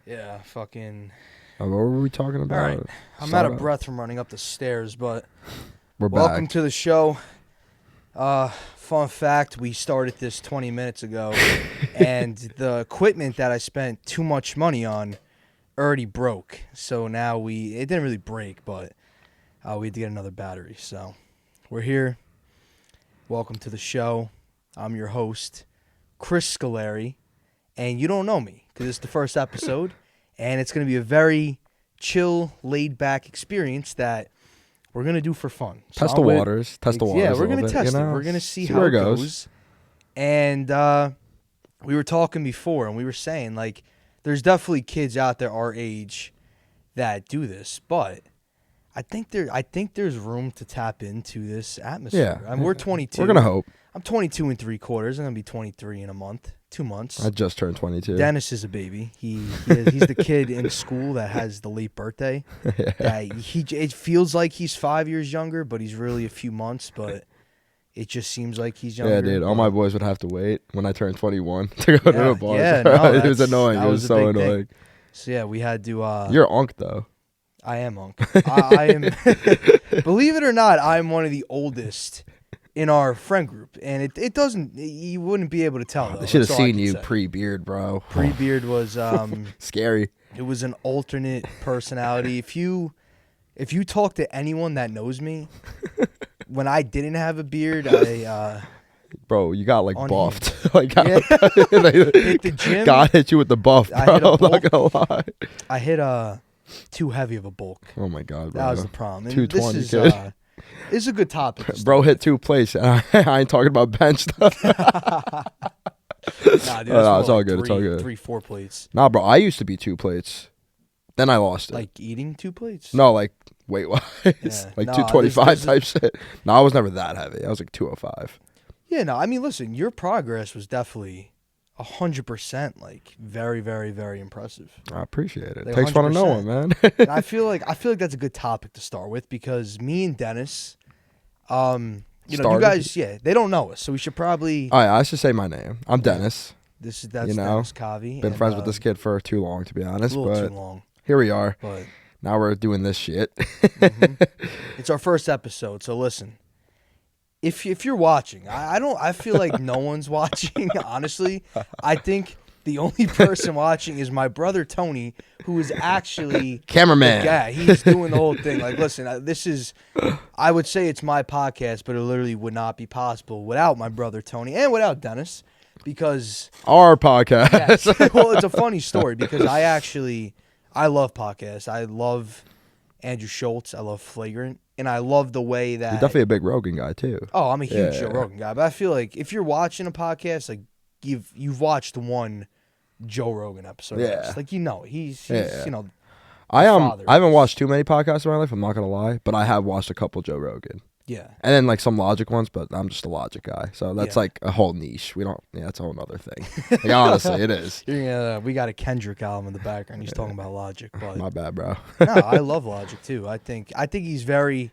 Yeah, fucking. What were we talking about? All right. I'm out of breath from running up the stairs, but We're welcome back. to the show. Fun fact, we started this 20 minutes ago, and the equipment that I spent too much money on already broke. So now it didn't really break, but we had to get another battery. So we're here. Welcome to the show. I'm your host, Chris Scoleri, and you don't know me because it's the first episode, and it's going to be a very chill, laid-back experience that we're going to do for fun. So Test the waters. Yeah, we're going to test it. We're going to see how where it goes. And we were talking before, and we were saying, like, there's definitely kids out there our age that do this, but I think there's room to tap into this atmosphere. Yeah. I mean, we're 22. We're going to hope. I'm 22 3/4. I'm going to be 23 in a month. 2 months. I just turned 22. Dennis is a baby. He's the kid in school that has the late birthday. Yeah. That it feels like he's 5 years younger, but he's really a few months. But it just seems like he's younger. Yeah, dude. All my boys would have to wait when I turned 21 to go to the bar. Yeah, no, it was annoying. It was so annoying. Thing. So yeah, we had to. You're Unc though. I am Unc. I am. Believe it or not, I'm one of the oldest in our friend group, and it doesn't. You wouldn't be able to tell. Though. They should have seen you say. pre-beard, bro. Pre-beard was scary. It was an alternate personality. If you talk to anyone that knows me, when I didn't have a beard, bro, you got like buffed. Hit the gym. God hit you with the buff, bro. I'm not gonna lie. I hit too heavy of a bulk. Oh my god, bro. That was the problem. And 220. This is a good topic. Bro hit 2 plates. I ain't talking about bench stuff. Nah, dude, it's all good. It's all good. 3-4 plates. Nah, bro. I used to be 2 plates. Then I lost it. Like eating 2 plates? No, like weight-wise. Yeah. Like 225 type shit. No, I was never that heavy. I was like 205. Yeah, no. I mean, listen, your progress was definitely 100%, like very, very, very impressive. I appreciate it. Like Takes one to know 100%. one, man. And I feel like that's a good topic to start with because me and Dennis, you guys, they don't know us, so we should probably. All right, I should say my name. I'm Dennis. That's Dennis Kavi. Been friends with this kid for too long, to be honest. A little too long. Here we are. But now we're doing this shit. It's our first episode, so listen. If you're watching, I feel like no one's watching. Honestly, I think the only person watching is my brother Tony, who is actually cameraman. Yeah, he's doing the whole thing. Like, listen, I would say it's my podcast, but it literally would not be possible without my brother Tony and without Dennis, because our podcast. Yes, well, it's a funny story because I love podcasts. I love Andrew Schultz. I love Flagrant. And I love the way that... You're definitely a big Rogan guy, too. Oh, I'm a huge Joe Rogan guy. But I feel like if you're watching a podcast, like, you've watched one Joe Rogan episode. Yeah. Like, he's you know... I haven't watched too many podcasts in my life, I'm not going to lie. But I have watched a couple Joe Rogan. Yeah. And then, like, some Logic ones, but I'm just a Logic guy. So that's, like, a whole niche. That's a whole other thing. Like, honestly, it is. We got a Kendrick album in the background. He's talking about Logic. But my bad, bro. No, I love Logic, too. I think he's very,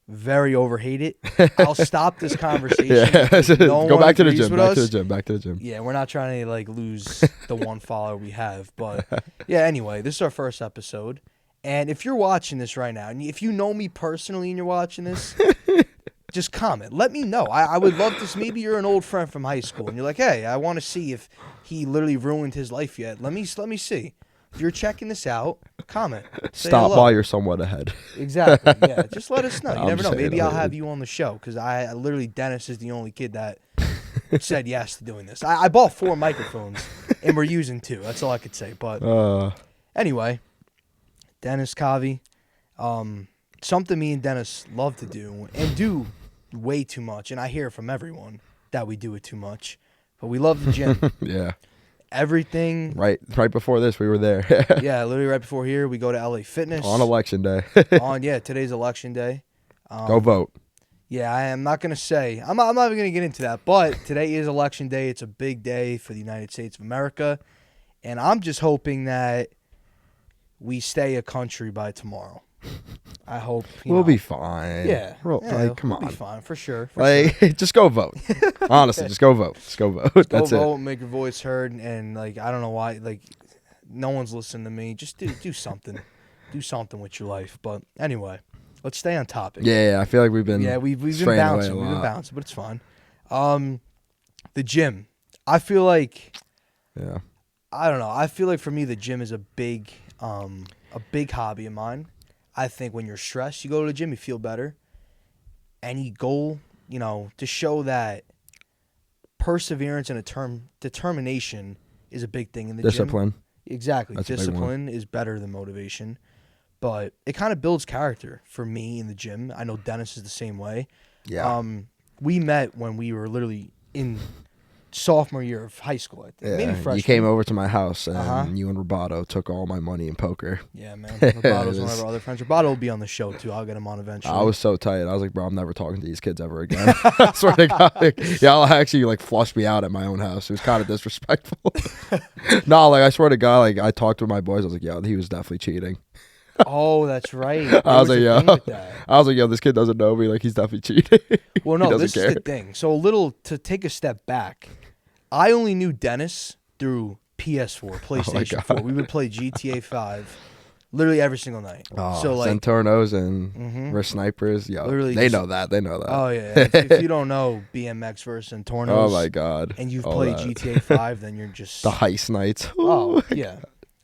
very overhated. I'll stop this conversation. Yeah. Go back to the gym. Back to the gym. Yeah, we're not trying to, like, lose the one follower we have. But, yeah, anyway, this is our first episode. And if you're watching this right now, and if you know me personally and you're watching this, just comment. Let me know. I would love this. Maybe you're an old friend from high school, and you're like, hey, I want to see if he literally ruined his life yet. Let me see. If you're checking this out, comment. Say Stop hello. while you're somewhat ahead. Exactly. Yeah. Just let us know. You never know. Maybe I'll have have you on the show because I literally, Dennis is the only kid that said yes to doing this. I bought 4 microphones, and we're using 2. That's all I could say. But anyway. Dennis Kavi, something me and Dennis love to do and do way too much, and I hear from everyone that we do it too much, but we love the gym. Yeah. Everything. Right before this, we were there. Yeah, literally right before here, we go to LA Fitness. On election day. Today's election day. Go vote. Yeah, I am not going to say. I'm not even going to get into that, but today is election day. It's a big day for the United States of America, and I'm just hoping that we stay a country by tomorrow. I hope we'll be fine. Yeah, come on, we'll be fine for sure. Just go vote. Honestly, just go vote. Just go vote. That's go vote, it. make your voice heard, and like I don't know why. Like no one's listening to me. Just do something. Do something with your life. But anyway, let's stay on topic. Yeah, I feel like we've been we've been straying away bouncing. a We've been lot. bouncing, but it's fine. The gym. I feel like Yeah. I don't know. I feel like for me the gym is a big hobby of mine. I think when you're stressed, you go to the gym, you feel better. Any goal, to show that perseverance and determination is a big thing in the Discipline. gym. Exactly. That's a big one. Discipline is better than motivation. But it kind of builds character for me in the gym. I know Dennis is the same way. Yeah. We met when we were literally in sophomore year of high school, I think. Yeah, Maybe freshman. you came over to my house, and you and Roboto took all my money in poker. Yeah, man. Robato's one of our other friends. Roboto will be on the show, too. I'll get him on eventually. I was so tight. I was like, bro, I'm never talking to these kids ever again. I swear to God. Y'all actually, flushed me out at my own house. It was kind of disrespectful. No, I swear to God, I talked to my boys. I was like, yo, he was definitely cheating. Oh, that's right. I was like, yo, this kid doesn't know me. He's definitely cheating. Well, no, this is the thing. So to take a step back, I only knew Dennis through PS4, PlayStation 4. We would play GTA 5 literally every single night. Oh, so Centurnos and we're snipers. Yo, literally they know that. They know that. Oh, yeah. If you don't know BMX versus Centurnos. Oh, my God. And you've played GTA 5, then you're just... The heist nights. Oh, yeah.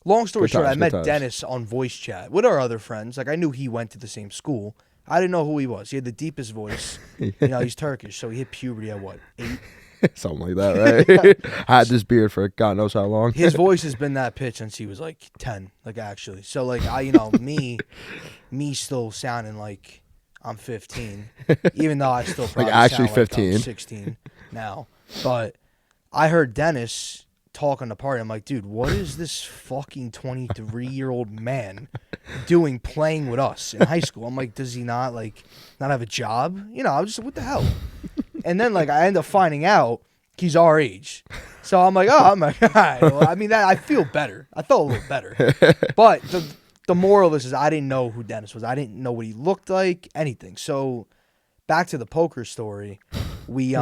Long story short, I met times. Dennis on voice chat with our other friends. I knew he went to the same school. I didn't know who he was. He had the deepest voice. He's Turkish, so he hit puberty at 8? Something like that, right? I had this beard for God knows how long. His voice has been that pitch since he was 10, actually. So me still sounding like I'm 15, even though I still probably actually sound 15, I'm 16 now. But I heard Dennis talk on the party. I'm like, dude, what is this fucking 23-year-old man doing playing with us in high school? I'm like, does he not have a job? I was just, what the hell? And then I end up finding out he's our age. So I'm like, oh my God. Well, I mean, I feel better. I felt a little better. But the moral of this is I didn't know who Dennis was. I didn't know what he looked like, anything. So back to the poker story. We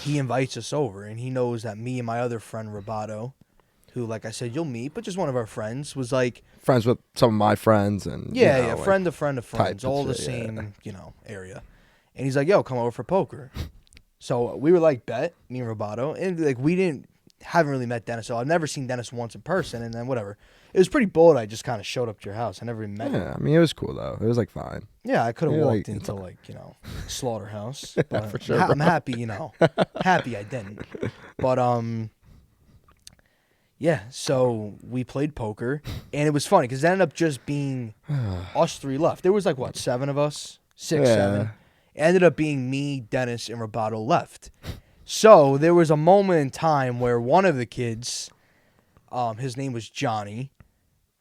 he invites us over, and he knows that me and my other friend Roboto, who, like I said, you'll meet, but just one of our friends, was friends with some of my friends, and friend of friends, all the same, area. And he's like, yo, come over for poker. So we were bet, me and Roboto, and we haven't really met Dennis. So I've never seen Dennis once in person, and then whatever. It was pretty bold. I just kind of showed up to your house. I never even met you. Yeah, I mean, it was cool though. It was fine. Yeah, I could have walked into slaughterhouse. But for sure. I'm happy, happy I didn't. But yeah. So we played poker, and it was funny because it ended up just being us three left. There was 7 of us, 6, 7. It ended up being me, Dennis, and Roboto left. So there was a moment in time where one of the kids, his name was Johnny.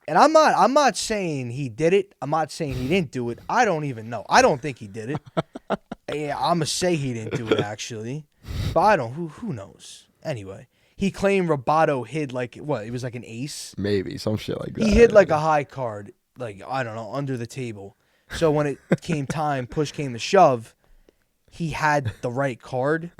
And I'm not saying he did it. I'm not saying he didn't do it. I don't even know. I don't think he did it. I'm going to say he didn't do it, actually. But I don't. Who knows? Anyway, he claimed Roboto hid it was an ace? Maybe, some shit like that. He hid a high card, I don't know, under the table. So when it came time, push came to shove, he had the right card,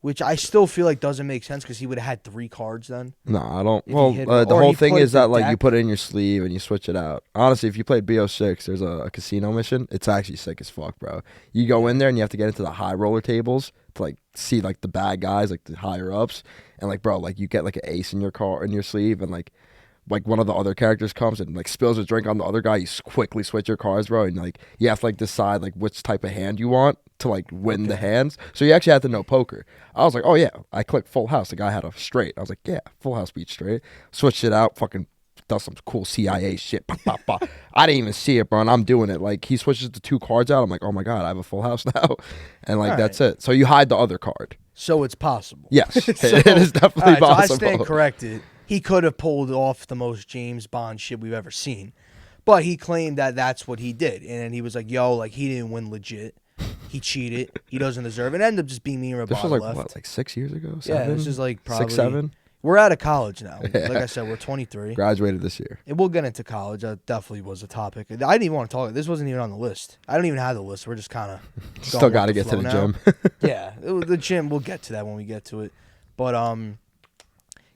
which I still feel doesn't make sense because he would have had 3 cards then. No, I don't. The whole thing is that you put it in your sleeve and you switch it out. Honestly, if you played BO6, there's a casino mission. It's actually sick as fuck, bro. You go in there and you have to get into the high roller tables to see the bad guys, the higher ups, and bro, you get an ace in your sleeve, and one of the other characters comes and spills a drink on the other guy, you quickly switch your cards, bro, and you have to decide which type of hand you want to win the hands. So you actually have to know poker. I was like, oh yeah, I clicked full house. The guy had a straight. I was like, yeah, full house beats straight. Switched it out, fucking does some cool CIA shit. Pop, pop, pop. I didn't even see it, bro, and I'm doing it. He switches the 2 cards out. I'm like, oh my God, I have a full house now, and that's it. So you hide the other card. So it's possible. Yes, it is definitely possible. So I stand corrected. He could have pulled off the most James Bond shit we've ever seen. But he claimed that that's what he did. And he was like, yo, he didn't win legit. He cheated. He doesn't deserve it. It ended up just being me and Roboto left. This was left. 6 years ago? 7? Yeah, this is probably 6, 7? We're out of college now. Yeah. Like I said, we're 23. Graduated this year. And we'll get into college. That definitely was a topic. I didn't even want to talk. This wasn't even on the list. I don't even have the list. We're just kind of still got to get to the gym. Yeah, the gym. We'll get to that when we get to it. But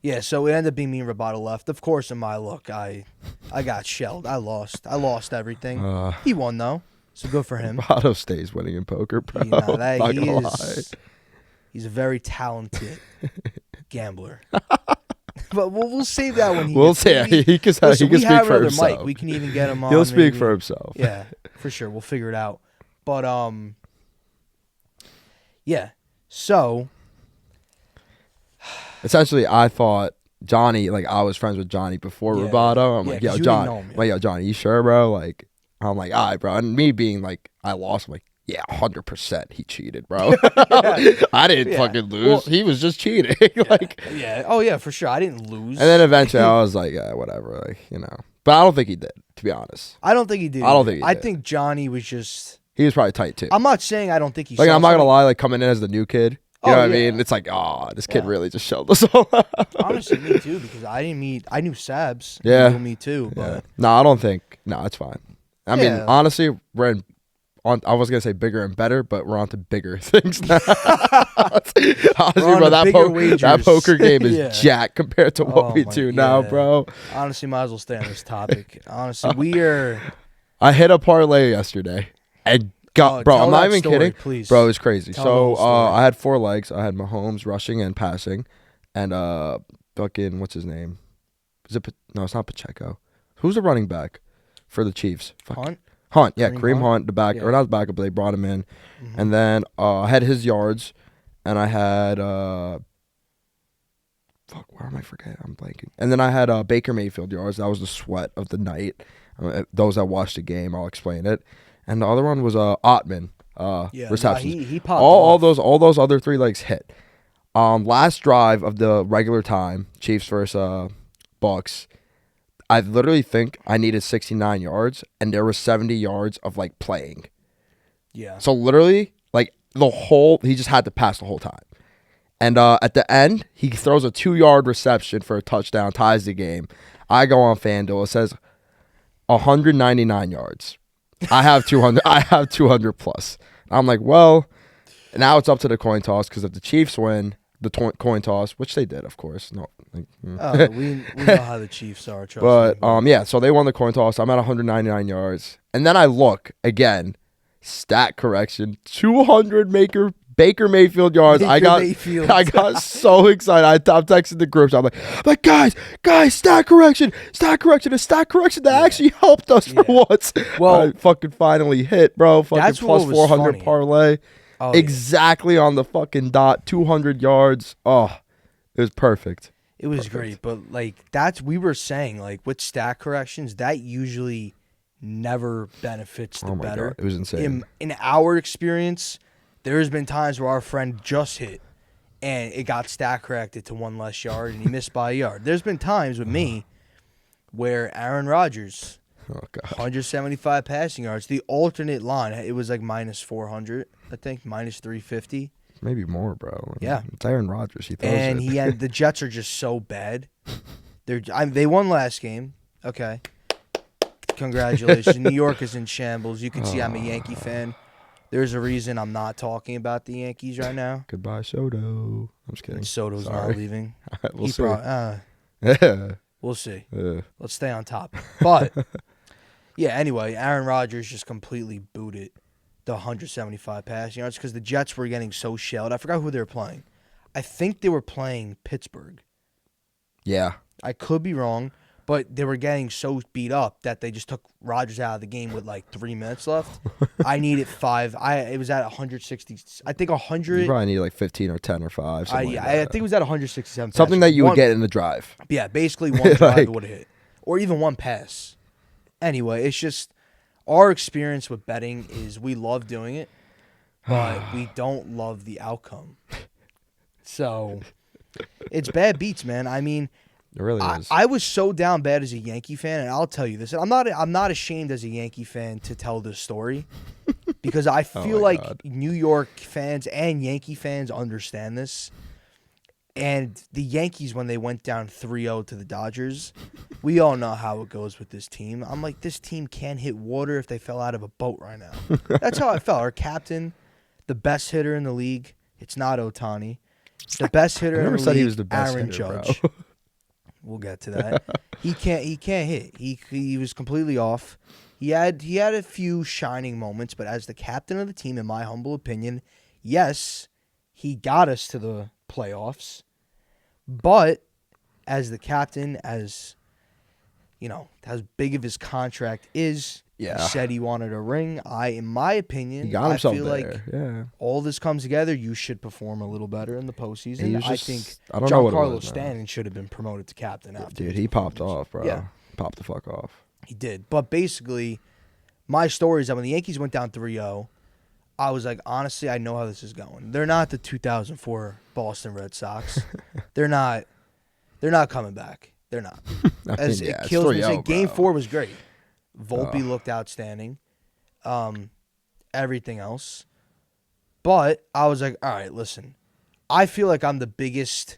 Yeah, so it ended up being me and Roboto left. Of course, in my look, I got shelled. I lost everything. He won though, so good for him. Roboto stays winning in poker, bro. Not gonna lie. He's a very talented gambler. But we'll save that when we'll say he can speak for himself. Mike. We can even get him on. He'll speak for himself. Yeah, for sure. We'll figure it out. But yeah. So essentially, I thought Johnny, like I was friends with Johnny before Roboto. I'm like, yo, Johnny, you sure, bro? Like, I'm like, all right, bro. And me being like, I lost. I'm like, yeah, 100% he cheated, bro. I didn't fucking lose. Well, he was just cheating. Oh yeah, for sure. I didn't lose. And then eventually I was like, yeah, whatever, like, you know. But I don't think he did, to be honest. I don't think he did. I think Johnny was just. He was probably tight too. I'm not saying I don't think he. Like, I'm not gonna lie, like coming in as the new kid. You know what I mean? It's like, this kid really just shelled us all out. Honestly, me too, because I knew Sabs. Yeah. He knew me too. But. No, I don't think. No, it's fine. I mean, honestly, we're I was going to say bigger and better, but we're on to bigger things now. Honestly, bro, that poker game is jacked compared to what we do now, bro. Honestly, might as well stay on this topic. Honestly, I hit a parlay yesterday and bro, I'm not even kidding. Please. Bro, it was crazy. So I had 4 legs. I had Mahomes rushing and passing, and fucking what's his name? No, it's not Pacheco. Who's the running back for the Chiefs? Hunt, yeah, Kareem Hunt, the back or not the backup, but they brought him in, and then I had his yards, and I had where am I forgetting? I'm blanking. And then I had Baker Mayfield yards. That was the sweat of the night. Those that watched the game, I'll explain it. And the other one was Ottman receptions. He popped all those other 3 legs hit. Last drive of the regular time, Chiefs versus Bucks. I literally think I needed 69 yards, and there was 70 yards of like playing. Yeah. So literally, like he just had to pass the whole time. And at the end, he throws a 2-yard reception for a touchdown, ties the game. I go on FanDuel. It says 199 yards. I have 200. I have 200 plus. I'm like, well, now it's up to the coin toss, because if the Chiefs win the coin toss, which they did, of course. No, we know how the Chiefs are. But so they won the coin toss. I'm at 199 yards, and then I look again, stat correction, 200 Baker Mayfield yards. I got so excited. I'm texting the groups. I'm like, guys, stat correction, a stat correction that actually helped us for once. Well, I fucking finally hit, bro. Fucking plus 400 parlay. Oh, exactly on the fucking dot, 200 yards. Oh, it was perfect. It was great, but like we were saying, like with stat corrections, that usually never benefits the better. God, it was insane. In our experience, there's been times where our friend just hit and it got stat corrected to 1 less yard and he missed by a yard. There's been times with me where Aaron Rodgers, 175 passing yards, the alternate line, it was like minus 400, I think, minus 350. Maybe more, bro. Yeah. It's Aaron Rodgers. He throws it. And the Jets are just so bad. They won last game. Okay. Congratulations. New York is in shambles. You can see I'm a Yankee fan. There's a reason I'm not talking about the Yankees right now. Goodbye, Soto. I'm just kidding. Soto's not leaving. We'll see. We'll see. Let's stay on top. But, yeah, anyway, Aaron Rodgers just completely booted the 175 passing yards because the Jets were getting so shelled. I forgot who they were playing. I think they were playing Pittsburgh. Yeah. I could be wrong, but they were getting so beat up that they just took Rodgers out of the game with like 3 minutes left. I needed 5. It was at 160. I think 100. You probably need like 15 or 10 or 5. I think it was at 167. Something that you would get in the drive. Yeah, basically one drive would have hit. Or even one pass. Anyway, it's just our experience with betting is we love doing it, but we don't love the outcome. So it's bad beats, man. I mean, it really is. I was so down bad as a Yankee fan, and I'll tell you this. I'm not ashamed as a Yankee fan to tell this story because I feel like New York fans and Yankee fans understand this. And the Yankees, when they went down 3-0 to the Dodgers, we all know how it goes with this team. I'm like, this team can't hit water if they fell out of a boat right now. That's how I felt. Our captain, the best hitter in the league, it's not Ohtani. The best hitter in the league, said he was the best Aaron hitter, Judge. Bro. We'll get to that. He can't hit. He was completely off. He had a few shining moments, but as the captain of the team, in my humble opinion, yes, he got us to the playoffs. But as the captain, as big of his contract is, he said he wanted a ring. In my opinion, he got himself I feel there. like all this comes together. You should perform a little better in the postseason. I think Giancarlo Stanton should have been promoted to captain after. Dude, he popped off, bro. Yeah. Popped the fuck off. He did. But basically, my story is that when the Yankees went down 3-0, I was like, honestly, I know how this is going. They're not the 2004 Boston Red Sox. They're not coming back. They're not. It kills me. Game 4 was great. Volpe looked outstanding. Everything else. But I was like, all right, listen. I feel like I'm the biggest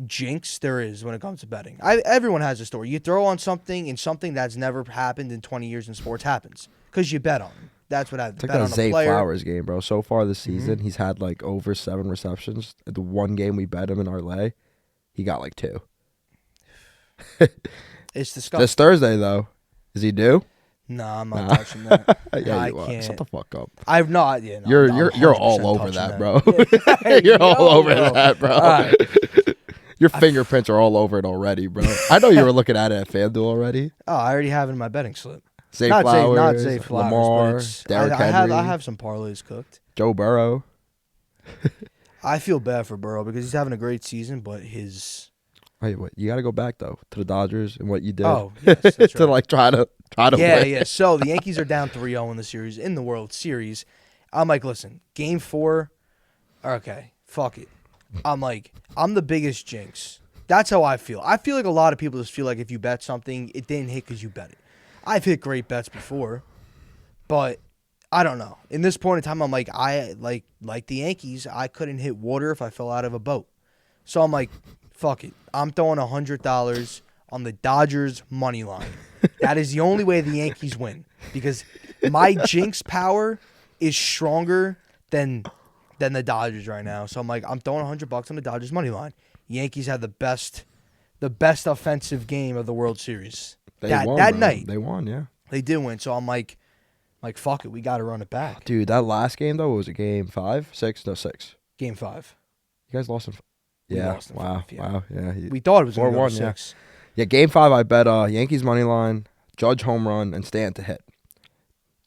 jinx there is when it comes to betting. Everyone has a story. You throw on something, and something that's never happened in 20 years in sports happens because you bet on it. That's what I've bet on. It's like that Zay Flowers game, bro. So far this season, he's had like over 7 receptions. The one game we bet him in our lay, he got like 2. It's disgusting. This Thursday, though. Is he due? No, I'm not touching that. Yeah, you are. Shut the fuck up. I've not. Yeah, no, you're all over that, bro. You're all over that, bro. All right. Your fingerprints are all over it already, bro. I know you were looking at it at FanDuel already. Oh, I already have it in my betting slip. Zay Flowers, not Zay Flowers, Lamar, Derrick Henry. I have some parlays cooked. Joe Burrow. I feel bad for Burrow because he's having a great season, but his... Wait, you got to go back, though, to the Dodgers and what you did. Oh, yes, that's right. To, like, try to win. Yeah. So, the Yankees are down 3-0 in the series, in the World Series. I'm like, listen, Game 4, okay, fuck it. I'm like, I'm the biggest jinx. That's how I feel. I feel like a lot of people just feel like if you bet something, it didn't hit because you bet it. I've hit great bets before, but I don't know. In this point in time, I'm like, like the Yankees, I couldn't hit water if I fell out of a boat. So I'm like, fuck it. I'm throwing $100 on the Dodgers money line. That is the only way the Yankees win because my jinx power is stronger than the Dodgers right now. So I'm like, I'm throwing $100 on the Dodgers money line. Yankees had the best offensive game of the World Series. That night. They won, yeah. They did win. So I'm like, fuck it. We got to run it back. Dude, that last game, though, was it game 5? 6? No, 6. Game 5. You guys lost in... Yeah. Wow. Yeah. We thought it was going to go 6. Yeah, game 5, I bet Yankees money line, Judge home run, and Stan to hit.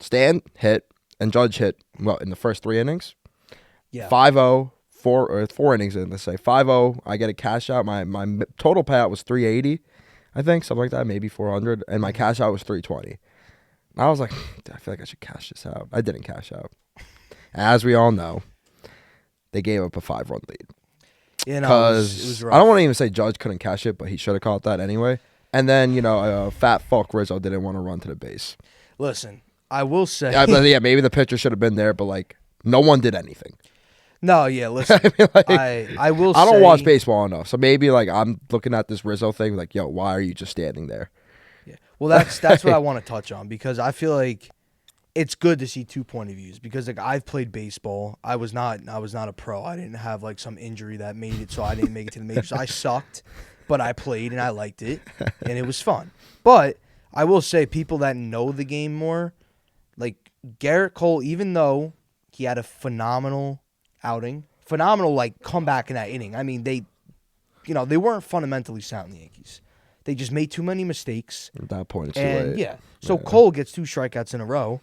Stan hit, and Judge hit, in the first 3 innings? Yeah. 5-0, 4 innings in, let's say. 5-0, I get a cash out. My total payout was $380, I think, something like that, maybe $400, and my cash out was $320. I was like, I feel like I should cash this out. I didn't cash out. As we all know, they gave up a 5-run lead. You know, it was rough. I don't want to even say Judge couldn't cash it, but he should have caught that anyway. And then, fat fuck Rizzo didn't want to run to the base. Listen, I will say... yeah, maybe the pitcher should have been there, but, like, no one did anything. No, yeah, listen, I will say... I don't watch baseball enough, so maybe, like, I'm looking at this Rizzo thing, like, yo, why are you just standing there? Yeah. Well, that's what I want to touch on, because I feel like it's good to see 2 point of views, because, like, I've played baseball. I was not a pro. I didn't have, like, some injury that made it so I didn't make it to the majors. I sucked, but I played, and I liked it, and it was fun. But I will say people that know the game more, like Garrett Cole, even though he had a phenomenal outing, like comeback in that inning. I mean, they weren't fundamentally sound, the Yankees. They just made too many mistakes. At that point, it's too late. Yeah. So Cole gets 2 strikeouts in a row,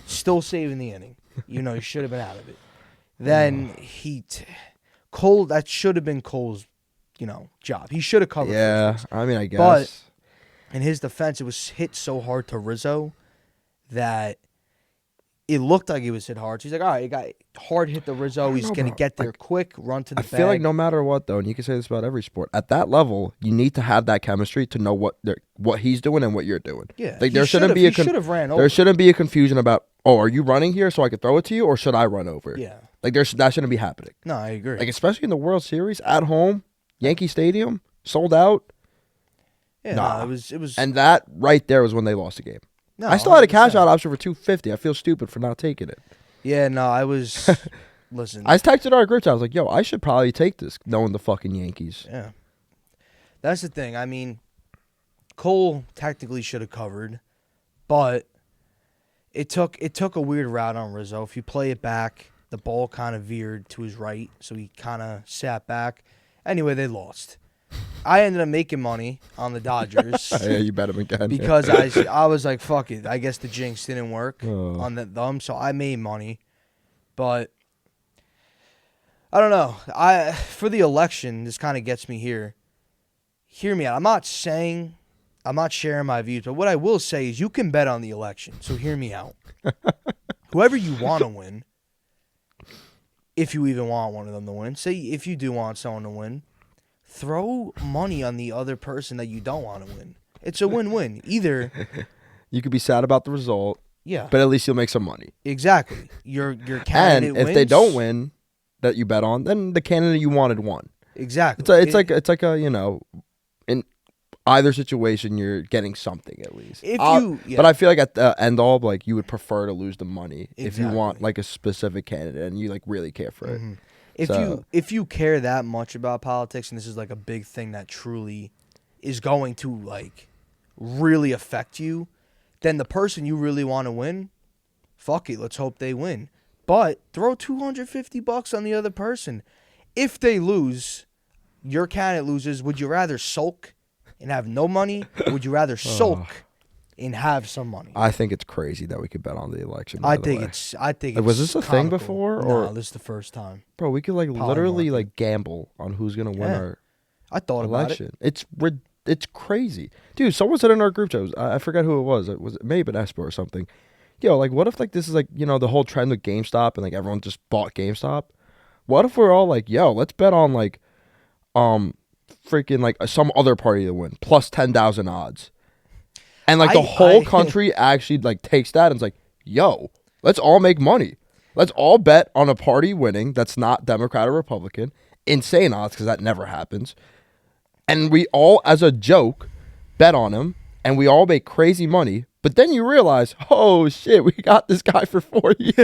still saving the inning. He should have been out of it. Then Cole, that should have been Cole's, job. He should have covered. Yeah, I mean, I guess. But in his defense, it was hit so hard to Rizzo that it looked like he was hit hard. So he's like, all right, he got hard hit to Rizzo. He's going to get there quick, run to the bag. I feel like no matter what, though, and you can say this about every sport, at that level, you need to have that chemistry to know what he's doing and what you're doing. Yeah, like, there shouldn't be a confusion about, are you running here so I can throw it to you, or should I run over? Yeah. Like, that shouldn't be happening. No, I agree. Like, especially in the World Series, at home, Yankee Stadium, sold out. Yeah, nah. No, it was. And that right there was when they lost the game. No, I still had a cash out option for $250. I feel stupid for not taking it. Yeah, no, I was. Listen, I texted our group chat. I was like, yo, I should probably take this, knowing the fucking Yankees. Yeah. That's the thing. I mean, Cole technically should have covered, but it took a weird route on Rizzo. If you play it back, the ball kind of veered to his right, so he kind of sat back. Anyway, they lost. I ended up making money on the Dodgers. Yeah, you bet him again. Because I was like, fuck it. I guess the jinx didn't work on the thumb, so I made money. But I don't know. For the election, this kind of gets me here. Hear me out. I'm not sharing my views, but what I will say is you can bet on the election. So hear me out. Whoever you want to win, if you even want one of them to win, say if you do want someone to win, throw money on the other person that you don't want to win. It's a win-win. Either you could be sad about the result, yeah, but at least you'll make some money. Exactly. Your candidate and if wins, they don't win that you bet on, then the candidate you wanted won. Exactly. It's like a in either situation you're getting something at least. But I feel like at the end all, like, you would prefer to lose the money if you want like a specific candidate and you like really care for it. If you care that much about politics, and this is like a big thing that truly is going to like really affect you, then the person you really want to win, fuck it, let's hope they win. But throw $250 on the other person. If they lose, your candidate loses, would you rather sulk and have no money, or would you rather sulk and have some money? I think it's crazy that we could bet on the election. I think it's was this a thing before? No, this is the first time. Bro, we could like literally like gamble on who's gonna win our I thought election. About it. It's crazy, dude. Someone said in our group chat, I forgot who it was. It was maybe an Espo or something. Yo, like, what if like this is like the whole trend with GameStop and like everyone just bought GameStop? What if we're all like, yo, let's bet on like, freaking like some other party to win plus 10,000 odds, and like the whole country actually like takes that and is like, yo, let's all make money. Let's all bet on a party winning that's not Democrat or Republican. Insane odds because that never happens. And we all, as a joke, bet on him, and we all make crazy money. But then you realize, oh shit, we got this guy for 4 years.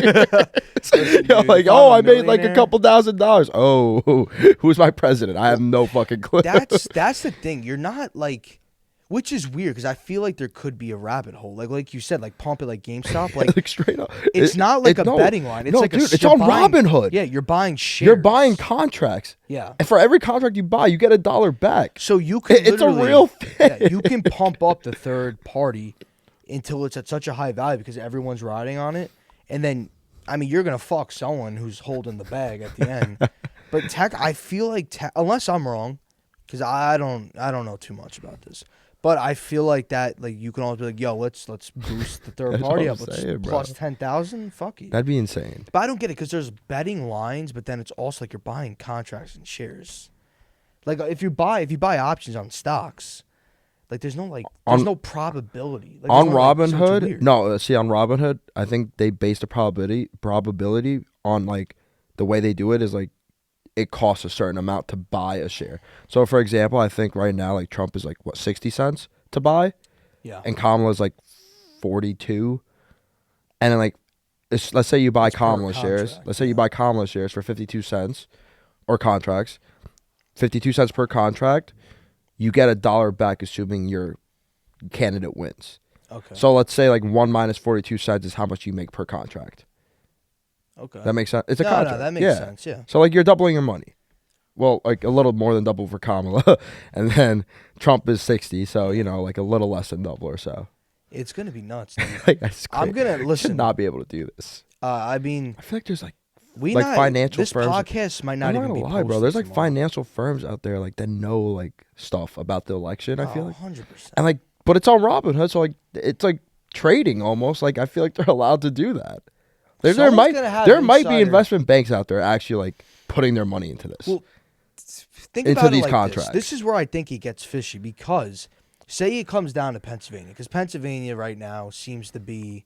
You're like, I made like a couple $1,000. Oh, who's my president? I have no fucking clue. That's the thing. You're not like, which is weird because I feel like there could be a rabbit hole. Like you said, like pump it like GameStop. Like straight up. It's not like a betting line. It's like dude, it's on Robinhood. Yeah, you're buying shares. You're buying contracts. Yeah. And for every contract you buy, you get $1 back. So you can it's a real thing. Yeah, you can pump up the third party until it's at such a high value because everyone's riding on it. And then, I mean, you're going to fuck someone who's holding the bag at the end. But I feel like, unless I'm wrong, because I don't know too much about this. But I feel like that, like, you can always be like, yo, let's boost the third party up. Plus 10,000, fuck it. That'd be insane. But I don't get it because there's betting lines, but then it's also like you're buying contracts and shares. Like if you buy options on stocks, like there's no no probability. Like, on Robinhood, on Robinhood, I think they base the probability on like the way they do it is like it costs a certain amount to buy a share. So for example, I think right now like Trump is like 60 cents to buy, and Kamala's like 42, and then like let's say you buy Kamala shares. Let's say you buy Kamala shares for 52 cents, or contracts, 52 cents per contract. You get $1 back, assuming your candidate wins. Okay. So let's say like 1 minus 42 cents is how much you make per contract. Okay. That makes sense. It's a contract. No, that makes sense. Yeah. So like you're doubling your money. Well, like a little more than double for Kamala, and then Trump is 60, so like a little less than double or so. It's gonna be nuts. I'm gonna listen. Should not be able to do this. I mean, I feel like there's like financial firms. This podcast might not even be lie, bro. There's like financial firms out there like that know like stuff about the election. I feel like 100%. And like, but it's on Robinhood, so like it's like trading almost. Like I feel like they're allowed to do that. There might be investment banks out there actually like putting their money into this. Well, think into about these it like contracts. This is where I think it gets fishy because say it comes down to Pennsylvania, because Pennsylvania right now seems to be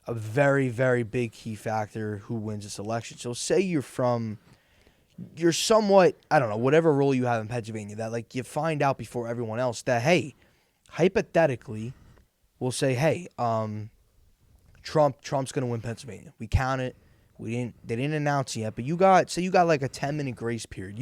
a very, very big key factor who wins this election. So say you're somewhat, I don't know, whatever role you have in Pennsylvania, that like you find out before everyone else that, hey, hypothetically, we'll say, hey, Trump's going to win Pennsylvania. We count it. They didn't announce it yet, but you got like a 10-minute grace period.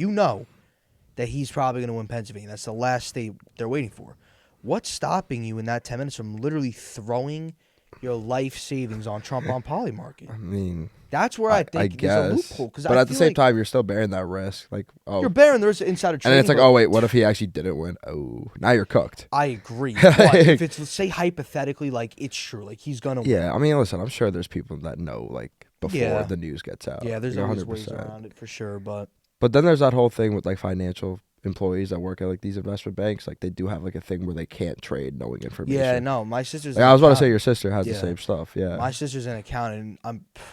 that he's probably going to win Pennsylvania. That's the last state they're waiting for. What's stopping you in that 10 minutes from literally throwing your life savings on Trump on Poly Market? I mean, that's where I think there's a loophole. But at the same time, you're still bearing that risk. Like, you're bearing the risk inside of trading. And then it's like, oh, wait, what if he actually didn't win? Oh, now you're cooked. I agree. But if it's, say, hypothetically, like, it's true. Like, he's going to win. Yeah, I mean, listen, I'm sure there's people that know, like, before the news gets out. Yeah, there's always ways around it for sure. But then there's that whole thing with, like, financial employees that work at like these investment banks, like they do have like a thing where they can't trade knowing information. Yeah, no, my sister's. Like, I was about to say your sister has the same stuff. Yeah, my sister's an accountant.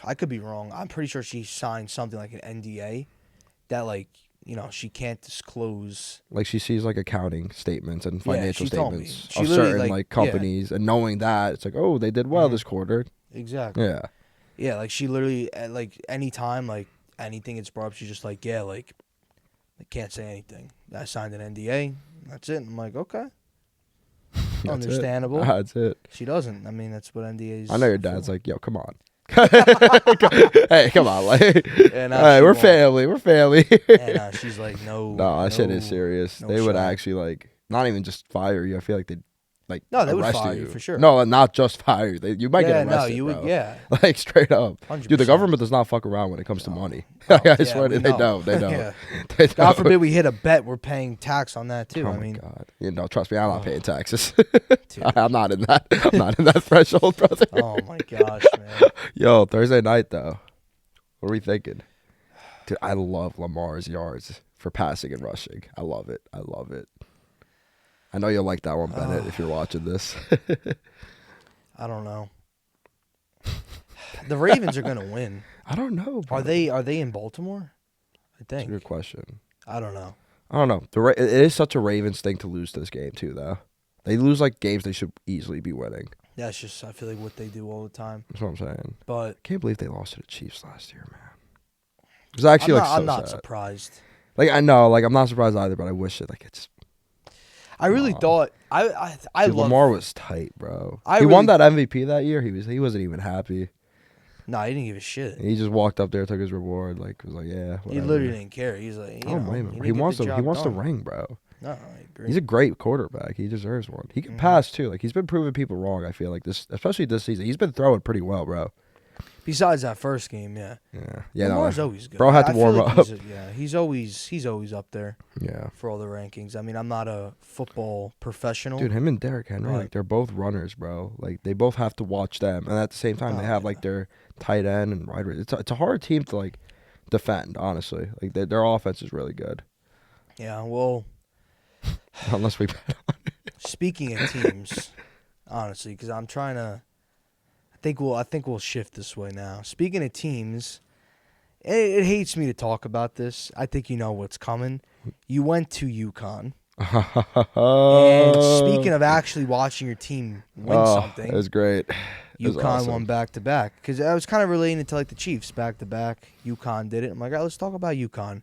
I could be wrong. I'm pretty sure she signed something like an NDA that like she can't disclose. Like she sees like accounting statements and financial statements of certain like companies, and knowing that it's like, oh, they did well this quarter. Exactly. Yeah. Yeah, like she literally like anytime like anything gets brought up, she's just like, yeah, like. I can't say anything. I signed an NDA. That's it. I'm like, okay. Understandable. That's it. She doesn't. I mean, that's what NDAs. I know your dad's like, yo, come on. Hey, come on. Like, all right, we're family. We're family. And she's like, no. No, that shit is serious. They would actually, like, not even just fire you. I feel like they'd. Like, no, they would fire you for sure. No, not just fire you. You might get arrested. No, you would. Bro. Yeah, like straight up, 100%. Dude. The government does not fuck around when it comes to money. I swear, they don't. They don't. Yeah. They don't. God forbid we hit a bet. We're paying tax on that too. Oh I mean, God, trust me, I'm not paying taxes. I'm not in that. I'm not in that threshold, brother. Oh my gosh, man. Yo, Thursday night though, what are we thinking? Dude, I love Lamar's yards for passing and rushing. I love it. I love it. I know you'll like that one, Bennett, if you're watching this. I don't know. The Ravens are going to win. I don't know. Bro. Are they in Baltimore? I think. That's a good question. I don't know. It is such a Ravens thing to lose this game, too, though. They lose, like, games they should easily be winning. Yeah, it's just, I feel like what they do all the time. That's what I'm saying. But I can't believe they lost to the Chiefs last year, man. It was actually, I'm not surprised. Like, I know, like, I'm not surprised either, but I wish it, like, it's... I really thought I Dude, Lamar was tight, bro. He won that MVP that year. He wasn't even happy. No, he didn't give a shit. He just walked up there, took his reward, like was like, yeah. Whatever. He literally didn't care. He's like, he wants the ring, bro. No, I agree. He's a great quarterback. He deserves one. He can pass too. Like he's been proving people wrong. I feel like this, especially this season. He's been throwing pretty well, bro. Besides that first game, yeah. Lamar's always good. Bro had to warm up. He's always up there. Yeah. For all the rankings. I mean, I'm not a football professional. Dude, him and Derrick Henry, like they're both runners, bro. Like they both have to watch them, and at the same time, they have like their tight end and wide receiver. It's a hard team to like defend, honestly. Like their offense is really good. Yeah, well, unless we bet on it. Speaking of teams, honestly, because I'm trying to. I think we'll shift this way now. Speaking of teams, it hates me to talk about this. I think you know what's coming. You went to UConn. And speaking of actually watching your team win something. It was great. UConn won back-to-back. Because I was kind of relating it to like the Chiefs back-to-back. UConn did it. I'm like, all right, let's talk about UConn.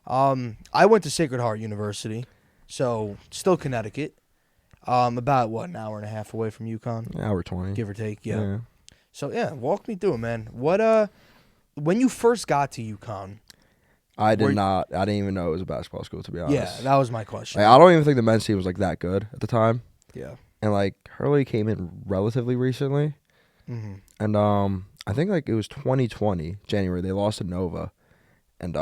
I went to Sacred Heart University. So, still Connecticut. About, an hour and a half away from UConn? An hour 20. Give or take, yeah. So, yeah, walk me through it, man. When you first got to UConn... I didn't even know it was a basketball school, to be honest. Yeah, that was my question. Like, I don't even think the men's team was, like, that good at the time. Yeah. And, like, Hurley came in relatively recently. Mm-hmm. And, I think, like, it was 2020, January. They lost to Nova. And,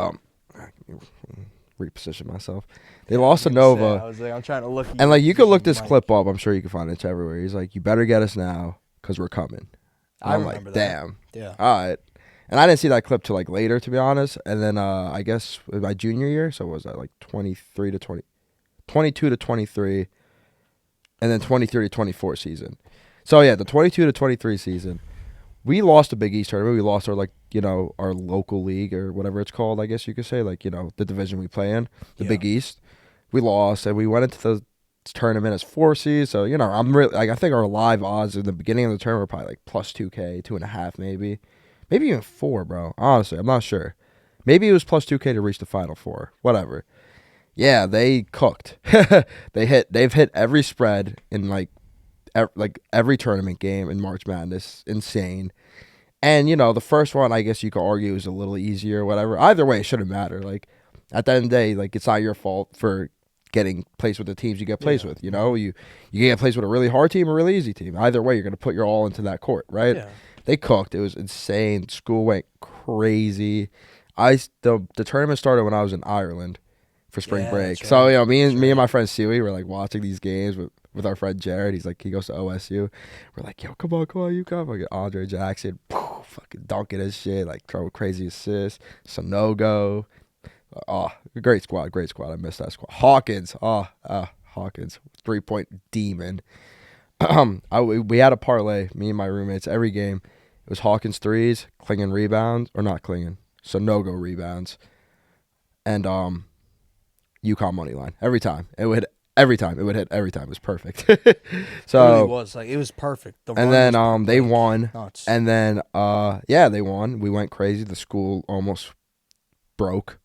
reposition myself. They lost to Nova. I was like, I'm trying to look. And like, you could look this clip up. I'm sure you can find it. It's everywhere. He's like, "You better get us now, cause we're coming." I'm like, that. "Damn, yeah, all right." And I didn't see that clip till like later, to be honest. And then I guess my junior year, so was that like 22 to 23, and then 23 to 24 season. So yeah, the 22 to 23 season, we lost the Big East tournament. We lost our our local league or whatever it's called, I guess you could say, the division we play in, the Big East. We lost, and we went into the tournament as 4 seeds. So, I'm really, I think our live odds in the beginning of the tournament were probably like plus 2K, 2.5 maybe. Maybe even 4, bro. Honestly, I'm not sure. Maybe it was plus 2K to reach the Final Four. Whatever. Yeah, they cooked. They've hit every spread in every tournament game in March Madness. Insane. And, the first one, I guess you could argue, is a little easier or whatever. Either way, it shouldn't matter. Like, At the end of the day, like, it's not your fault for getting placed with the teams you get placed with. You know, you get placed with a really hard team or a really easy team. Either way, you're going to put your all into that court, right? Yeah. They cooked. It was insane. School went crazy. The tournament started when I was in Ireland for spring break. That's So, right. you know, me and my friend Stewie were like watching these games with our friend Jared. He's like, he goes to OSU. We're like, yo, come on, you come. Like Andre Jackson, fucking dunking his shit, like throwing crazy assists. Sanogo. Great squad. I missed that squad. Hawkins. Hawkins, 3-point demon. We had a parlay, me and my roommates, every game. It was Hawkins threes, Klingon rebounds, or not Klingon, Sanogo rebounds, and UConn money line every time. It would hit every time. It was perfect. So it really was like it was perfect. And then they won, nuts. and then they won. We went crazy. The school almost broke.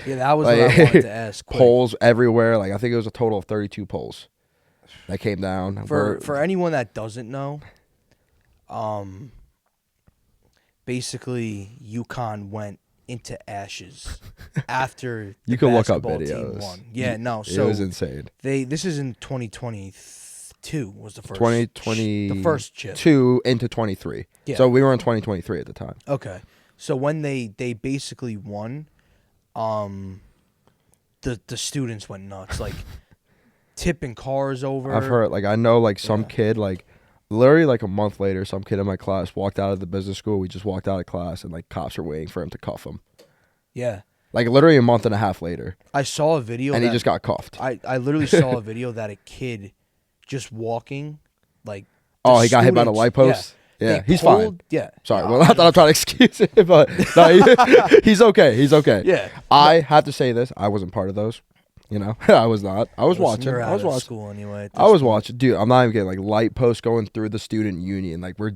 Yeah, that was what I wanted to ask. Polls everywhere. Like, I think it was a total of 32 polls that came down. For anyone that doesn't know, basically UConn went into ashes after you the can look up basketball videos. team won. Yeah, no, so it was insane. This is in 2022 was the first 2020 the first chip. 2 into 23. Yeah. So we were in 2023 at the time. Okay. So when they basically won, the students went nuts, like tipping cars over. I've heard, like, I know, like, some kid, like, literally, like, a month later, some kid in my class walked out of the business school. We just walked out of class, and, like, cops were waiting for him to cuff him. Yeah. Like, literally a month and a half later. I saw a video. And he just got cuffed. I literally saw a video that a kid just walking, like. Oh, he got hit by the light post? Yeah, he's fine. Yeah. Sorry, well, I thought I'm trying to excuse him, but no, he's okay. He's okay. Yeah. I have to say this. I wasn't part of those. You know, I was not. I was watching. You're I was out of watching. school anyway. I was watching. Dude, I'm not even kidding. Like, light posts going through the student union. Like, we're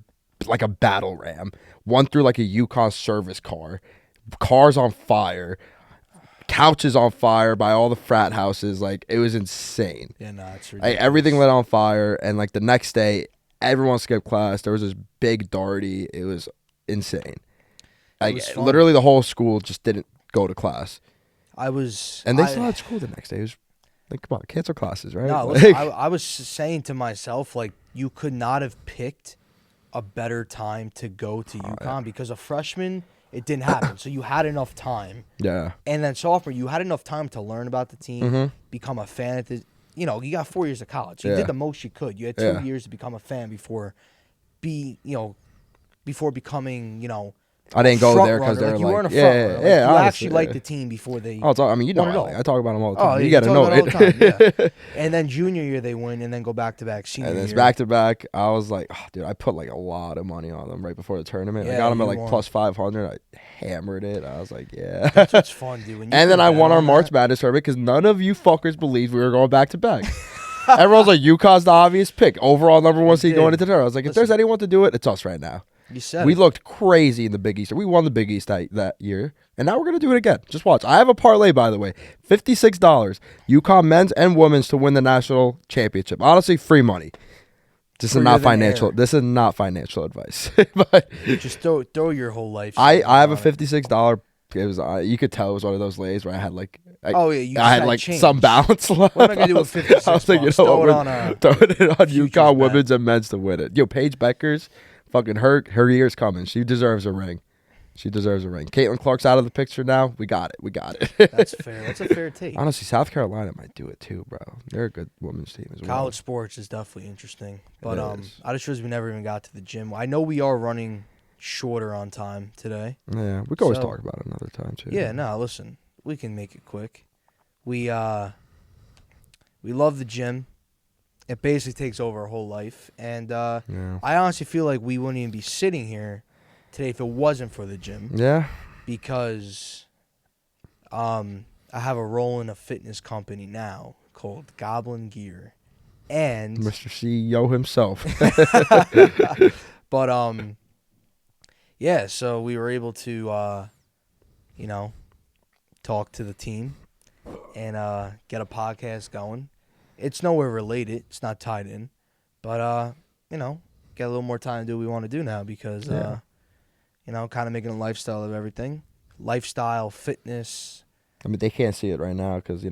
like a battle ram. One through, like, a Yukon service car. Cars on fire. Couches on fire by all the frat houses. Like, it was insane. Yeah, no, it's ridiculous. Like, everything lit on fire. And, like, the next day, everyone skipped class. There was this big darty. It was insane. Like, literally the whole school just didn't go to class. And they still had school the next day. It was like, come on, cancel classes, right? No, like, listen, I was saying to myself, like, you could not have picked a better time to go to UConn because a freshman, it didn't happen. So you had enough time. Yeah. And then sophomore, you had enough time to learn about the team, become a fan. You know, you got 4 years of college. You did the most you could. You had 2 years to become a fan before becoming, I didn't go there because they're you like, weren't a front runner. you actually liked the team before they. Oh, I mean, you know, I talk about them all the time. You got to talk know about it. all the time, yeah. And then junior year they win, and then go back to back senior year. And it's back to back. I was like, oh, dude, I put like a lot of money on them right before the tournament. Yeah, I got them at you like won. plus 500. I hammered it. I was like, yeah. That's what's fun, dude. And then I won our March Madness tournament because none of you fuckers believed we were going back to back. Everyone's like, UConn's the obvious pick. Overall number one seed going into the tournament. I was like, if there's anyone to do it, it's us right now. You said we it. looked crazy in the Big East. We won the Big East that year. And now we're going to do it again. Just watch. I have a parlay, by the way. $56. UConn men's and women's to win the national championship. Honestly, free money. This is not financial. This is not financial advice. But just throw your whole life. I have a $56. It was you could tell it was one of those lays where I had like I had like change. Some balance left. What am I gonna do with 56? I was thinking, throw it on UConn women's and men's to win it. Yo, Paige Beckers, fucking her year's coming. She deserves a ring. Caitlin Clark's out of the picture now. We got it. That's fair. That's a fair take. Honestly, South Carolina might do it too, bro. They're a good women's team as well. College sports is definitely interesting, but I just realized we never even got to the gym. I know we are running shorter on time today. Yeah, we can always talk about it another time too. Yeah, no, listen, we can make it quick. We love the gym. It basically takes over our whole life, and I honestly feel like we wouldn't even be sitting here today if it wasn't for the gym. Yeah, because I have a role in a fitness company now called Goblin Gear, and Mr. CEO himself. But yeah, so we were able to talk to the team and get a podcast going. It's nowhere related. It's not tied in. But, get a little more time to do what we want to do now because, kind of making a lifestyle of everything. Lifestyle, fitness, I mean, they can't see it right now because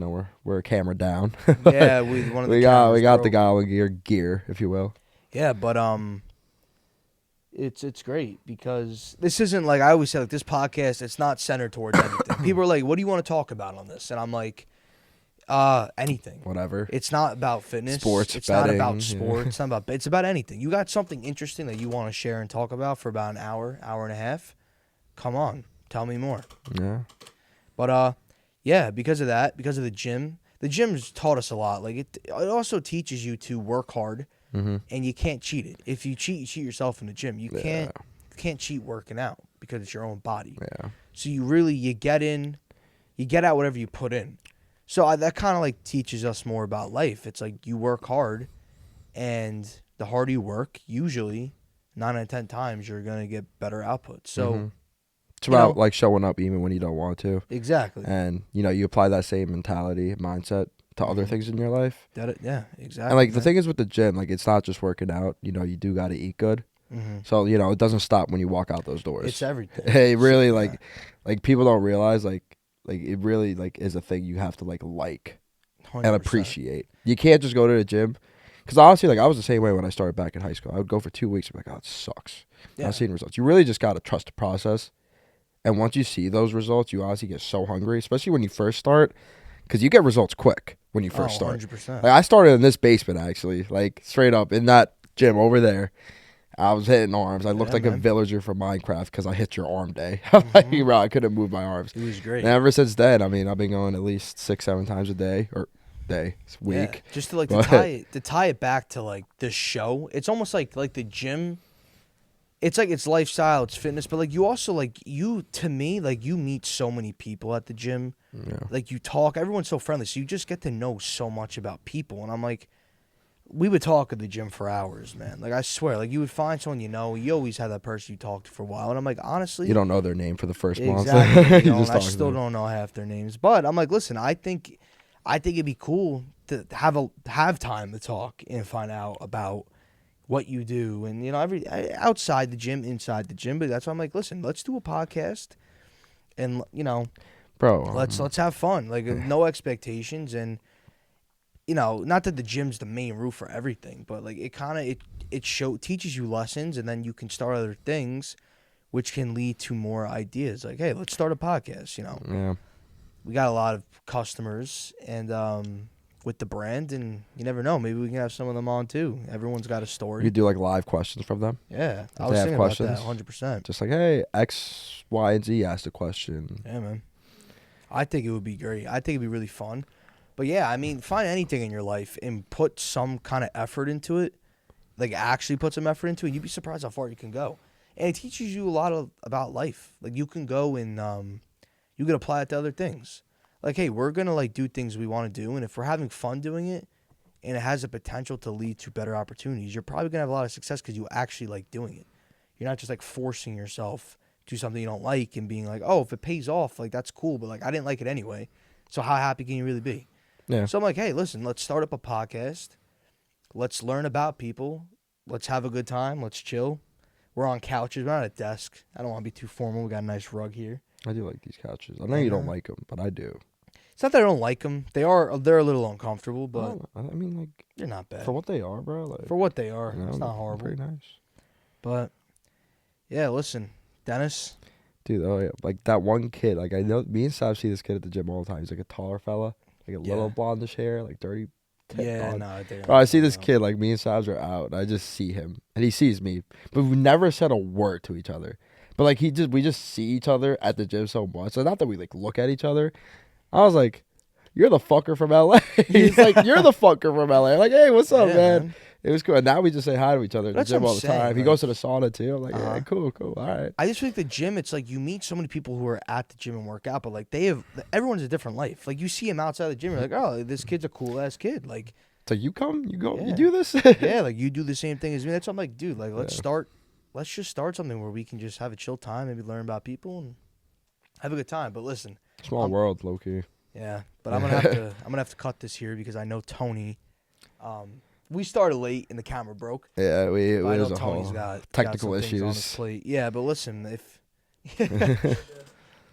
we're camera down. Yeah, with one of the we cameras got the broke. Gallagher gear, if you will. Yeah, but it's great because this isn't like I always say. Like this podcast, it's not centered towards anything. People are like, "What do you want to talk about on this?" And I'm like, anything. Whatever. It's not about fitness. Sports, It's betting, not about sports. It's not about. It's about anything. You got something interesting that you want to share and talk about for about an hour, hour and a half. Come on, tell me more. Yeah. But yeah, because of that, because of the gym's taught us a lot. Like it also teaches you to work hard, and you can't cheat it. If you cheat, you cheat yourself in the gym. You can't cheat working out because it's your own body. Yeah. So you get out whatever you put in. So that kind of like teaches us more about life. It's like you work hard, and the harder you work, usually 9 out of 10 times you're gonna get better output. So. It's about like showing up even when you don't want to. Exactly. And you apply that same mentality, mindset to other things in your life. Yeah, exactly. And like the thing is with the gym, like it's not just working out. You do got to eat good. So it doesn't stop when you walk out those doors. It's everything. It really like people don't realize like it really like is a thing you have to like 100%. and appreciate. You can't just go to the gym. Because honestly, like I was the same way when I started back in high school. I would go for 2 weeks and be like, oh, it sucks. Yeah. Not seeing results. You really just got to trust the process. And once you see those results, you honestly get so hungry, especially when you first start, because you get results quick when you first start. 100%. Like I started in this basement, actually, like straight up in that gym over there. I was hitting arms. I looked like a villager from Minecraft because I hit your arm day. Like, bro, I couldn't move my arms. It was great. And ever since then, I mean, I've been going at least 6-7 times a day week. Yeah, just to like to tie it back to like the show. It's almost like the gym. It's like it's lifestyle, it's fitness, but like you also like to me like you meet so many people at the gym. Yeah. Like you talk, everyone's so friendly, so you just get to know so much about people. And I'm like, we would talk at the gym for hours, man. Like I swear, like you would find someone you always have that person you talked to for a while. And I'm like, honestly, You don't know their name for the first month. exactly. You just I talk to still them. don't know half their names, but I'm like, listen, I think it'd be cool to have time to talk and find out about what you do, and outside the gym, inside the gym. But that's why I'm like, listen, let's do a podcast, and Bro, let's have fun, like no expectations, and not that the gym's the main root for everything, but like it kind of teaches you lessons, and then you can start other things, which can lead to more ideas. Like, hey, let's start a podcast. Yeah. We got a lot of customers, and with the brand, and you never know. Maybe we can have some of them on too. Everyone's got a story. You do like live questions from them. Yeah, I If was they have thinking questions, about that 100%. Just like, hey, X, Y, and Z asked a question. Yeah, man. I think it would be great. I think it'd be really fun. But yeah, I mean, find anything in your life and put some kind of effort into it. Like actually put some effort into it. You'd be surprised how far you can go. And it teaches you a lot about life. Like you can go and you can apply it to other things. Like, hey, we're going to like do things we want to do. And if we're having fun doing it and it has the potential to lead to better opportunities, you're probably going to have a lot of success because you actually like doing it. You're not just like forcing yourself to do something you don't like and being like, oh, if it pays off, like that's cool. But like, I didn't like it anyway. So how happy can you really be? Yeah. So I'm like, hey, listen, let's start up a podcast. Let's learn about people. Let's have a good time. Let's chill. We're on couches. We're not at a desk. I don't want to be too formal. We got a nice rug here. I do like these couches. I know you don't like them, but I do. It's not that I don't like them. They're a little uncomfortable, but I mean, like they're not bad. for what they are, bro. Like, For what they are, you know, it's not they're horrible. Pretty nice. But yeah, listen, Dennis. Dude, oh yeah, like that one kid. Like I know, me and Sav see this kid at the gym all the time. He's like a taller fella, like a little blondish hair, like dirty. Yeah, blonde. no, they Bro, I see this kid. Like me and Savs are out. And I just see him, and he sees me, but we never said a word to each other. But like we just see each other at the gym so much. So not that we like look at each other. I was like, "You're the fucker from LA." He's like, "You're the fucker from LA." I'm like, "Hey, what's up, man?" It was cool. And now we just say hi to each other at the That's gym what all I'm the time. saying, He like- goes to the sauna too. I'm like, yeah, cool, all right. I just feel like the gym, it's like you meet so many people who are at the gym and work out, but like everyone's a different life. Like you see him outside the gym, you're like, oh, this kid's a cool ass kid. Like, So you come, you go, Yeah. you do this. yeah, like you do the same thing as me. That's why I'm like, dude, like let's just start something where we can just have a chill time, maybe learn about people and have a good time. But listen, Small world, low key. yeah, but I'm gonna have to cut this here because I know Tony. We started late and the camera broke. Yeah, But I know was a Tony's whole got technical some things on his issues. plate. Yeah, but listen,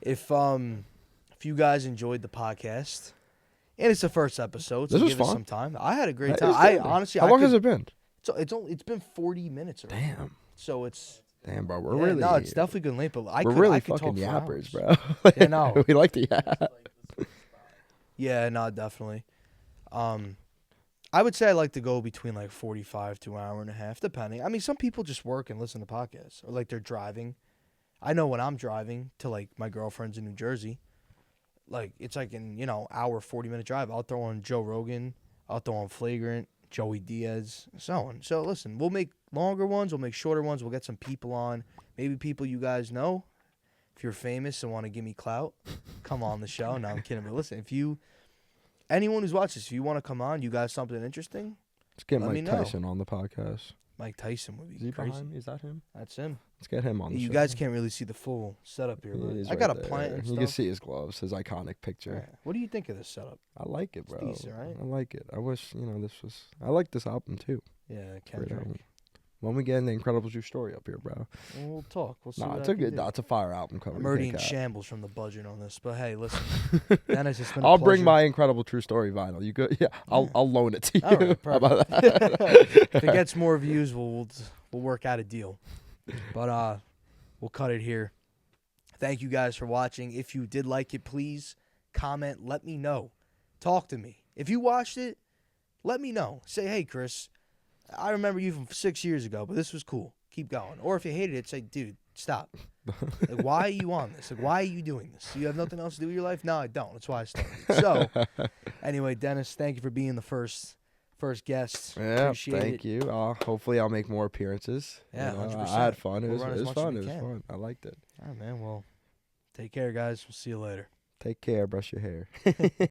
if if you guys enjoyed the podcast, and it's the first episode, so This was give us fun. some time. I had a great It time. was I good. honestly, How long has it been? It's been 40 minutes already. Damn. So it's Damn, bro. We're yeah, really. no, it's definitely good length, but I we're could really I could fucking talk for yappers, hours. bro. Yeah, no. We like to yap. Yeah, no, definitely. I would say I like to go between like 45 to an hour and a half, depending. I mean, some people just work and listen to podcasts, or like they're driving. I know when I'm driving to like my girlfriend's in New Jersey, like it's like an hour 40-minute drive. I'll throw on Joe Rogan, I'll throw on Flagrant, Joey Diaz, so on. So listen, we'll make longer ones, we'll make shorter ones, we'll get some people on, maybe people you guys know. If you're famous and want to give me clout, come on the show. No, I'm kidding. But listen, anyone who's watched this, if you want to come on, you got something interesting, Let's get let me Mike know. Tyson on the podcast. Mike Tyson would be Is he crazy. behind me? Is that him? That's him. Let's get him on the show. You guys can't really see the full setup here, He but is I got a right plant there. and You stuff. can see his gloves, his iconic picture. Yeah. What do you think of this setup? I like it, bro. decent, right? I like it. I wish, this was. I like this album too. Yeah, Great Kendrick. album. When we get in the Incredible True Story up here, bro. We'll talk. We'll see. Nah, what it's I a can good. do. It's a fire album cover. I'm you already can't in cap. shambles from the budget on this, but hey, listen. Dennis, it's been a I'll bring pleasure. my Incredible True Story vinyl. You good? Yeah, I'll loan it to you. All right, How about perfect. that? If it gets more views, we'll work out a deal. But we'll cut it here. Thank you guys for watching. If you did like it, please comment. Let me know. Talk to me. If you watched it, let me know. Say, hey, Chris, I remember you from 6 years ago, but this was cool. Keep going. Or if you hated it, say, dude, stop. Like, why are you on this? Like, why are you doing this? You have nothing else to do with your life? No, I don't. That's why I started. So, anyway, Dennis, thank you for being the first guest. Yeah, Appreciate thank it. you. Hopefully, I'll make more appearances. Yeah, 100%. I had fun. It We'll was, run it as was much as fun. we It was can. fun. I liked it. All right, man. Well, take care, guys. We'll see you later. Take care. Brush your hair.